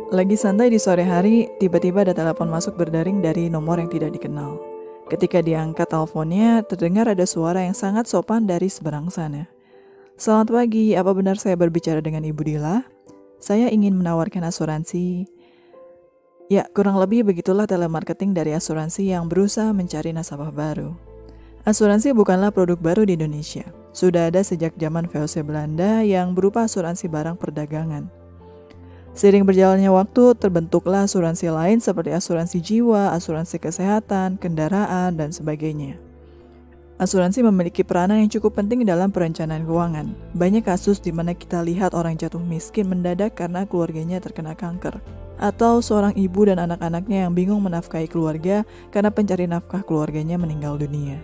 Lagi santai di sore hari, tiba-tiba ada telepon masuk berdering dari nomor yang tidak dikenal. Ketika diangkat teleponnya, terdengar ada suara yang sangat sopan dari seberang sana. Selamat pagi, apa benar saya berbicara dengan Ibu Dila? Saya ingin menawarkan asuransi. Ya, kurang lebih begitulah telemarketing dari asuransi yang berusaha mencari nasabah baru. Asuransi bukanlah produk baru di Indonesia. Sudah ada sejak zaman VOC Belanda yang berupa asuransi barang perdagangan. Seiring berjalannya waktu, terbentuklah asuransi lain seperti asuransi jiwa, asuransi kesehatan, kendaraan, dan sebagainya. Asuransi memiliki peranan yang cukup penting dalam perencanaan keuangan. Banyak kasus di mana kita lihat orang jatuh miskin mendadak karena keluarganya terkena kanker. Atau seorang ibu dan anak-anaknya yang bingung menafkahi keluarga karena pencari nafkah keluarganya meninggal dunia.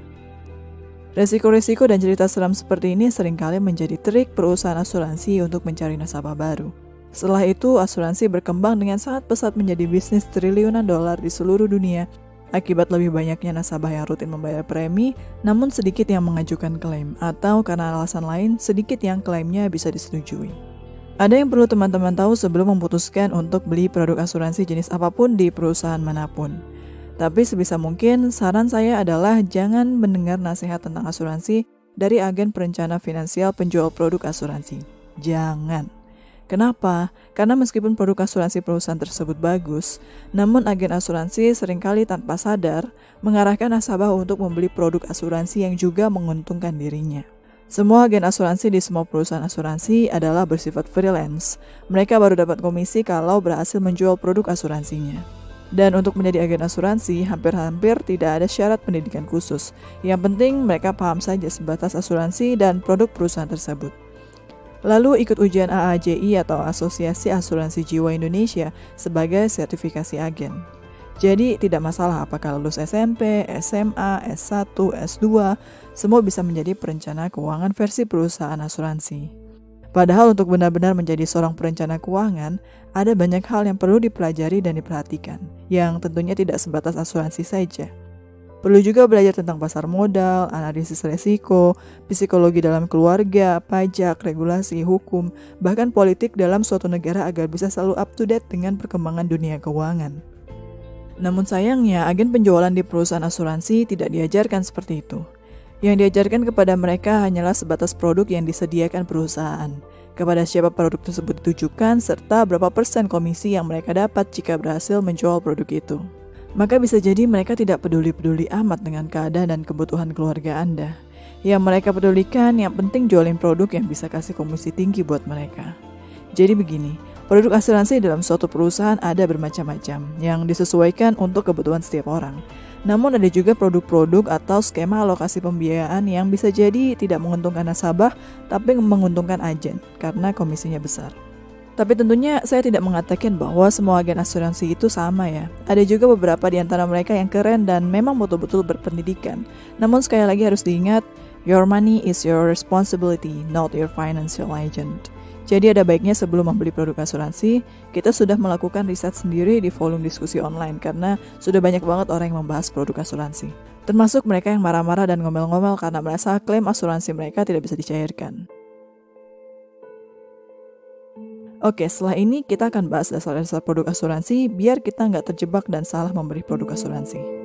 Resiko-resiko dan cerita seram seperti ini seringkali menjadi trik perusahaan asuransi untuk mencari nasabah baru. Setelah itu, asuransi berkembang dengan sangat pesat menjadi bisnis triliunan dolar di seluruh dunia akibat lebih banyaknya nasabah yang rutin membayar premi, namun sedikit yang mengajukan klaim, atau karena alasan lain, sedikit yang klaimnya bisa disetujui. Ada yang perlu teman-teman tahu sebelum memutuskan untuk beli produk asuransi jenis apapun di perusahaan manapun. Tapi sebisa mungkin, saran saya adalah jangan mendengar nasihat tentang asuransi dari agen perencana finansial penjual produk asuransi. Jangan. Kenapa? Karena meskipun produk asuransi perusahaan tersebut bagus, namun agen asuransi seringkali tanpa sadar mengarahkan nasabah untuk membeli produk asuransi yang juga menguntungkan dirinya. Semua agen asuransi di semua perusahaan asuransi adalah bersifat freelance. Mereka baru dapat komisi kalau berhasil menjual produk asuransinya. Dan untuk menjadi agen asuransi, hampir-hampir tidak ada syarat pendidikan khusus. Yang penting mereka paham saja sebatas asuransi dan produk perusahaan tersebut. Lalu ikut ujian AAJI atau Asosiasi Asuransi Jiwa Indonesia sebagai sertifikasi agen. Jadi tidak masalah apakah lulus SMP, SMA, S1, S2, semua bisa menjadi perencana keuangan versi perusahaan asuransi. Padahal untuk benar-benar menjadi seorang perencana keuangan, ada banyak hal yang perlu dipelajari dan diperhatikan, yang tentunya tidak sebatas asuransi saja. Perlu juga belajar tentang pasar modal, analisis resiko, psikologi dalam keluarga, pajak, regulasi, hukum, bahkan politik dalam suatu negara agar bisa selalu up to date dengan perkembangan dunia keuangan. Namun sayangnya, agen penjualan di perusahaan asuransi tidak diajarkan seperti itu. Yang diajarkan kepada mereka hanyalah sebatas produk yang disediakan perusahaan, kepada siapa produk tersebut ditujukan, serta berapa persen komisi yang mereka dapat jika berhasil menjual produk itu. Maka bisa jadi mereka tidak peduli-peduli amat dengan keadaan dan kebutuhan keluarga Anda. Yang mereka pedulikan, yang penting jualin produk yang bisa kasih komisi tinggi buat mereka. Jadi begini, produk asuransi dalam suatu perusahaan ada bermacam-macam, yang disesuaikan untuk kebutuhan setiap orang. Namun ada juga produk-produk atau skema alokasi pembiayaan yang bisa jadi tidak menguntungkan nasabah, tapi menguntungkan agen, karena komisinya besar. Tapi tentunya saya tidak mengatakan bahwa semua agen asuransi itu sama ya. Ada juga beberapa di antara mereka yang keren dan memang betul-betul berpendidikan. Namun sekali lagi harus diingat, your money is your responsibility, not your financial agent. Jadi ada baiknya sebelum membeli produk asuransi, kita sudah melakukan riset sendiri di volume diskusi online karena sudah banyak banget orang yang membahas produk asuransi. Termasuk mereka yang marah-marah dan ngomel-ngomel karena merasa klaim asuransi mereka tidak bisa dicairkan. Oke, setelah ini kita akan bahas dasar-dasar produk asuransi biar kita nggak terjebak dan salah membeli produk asuransi.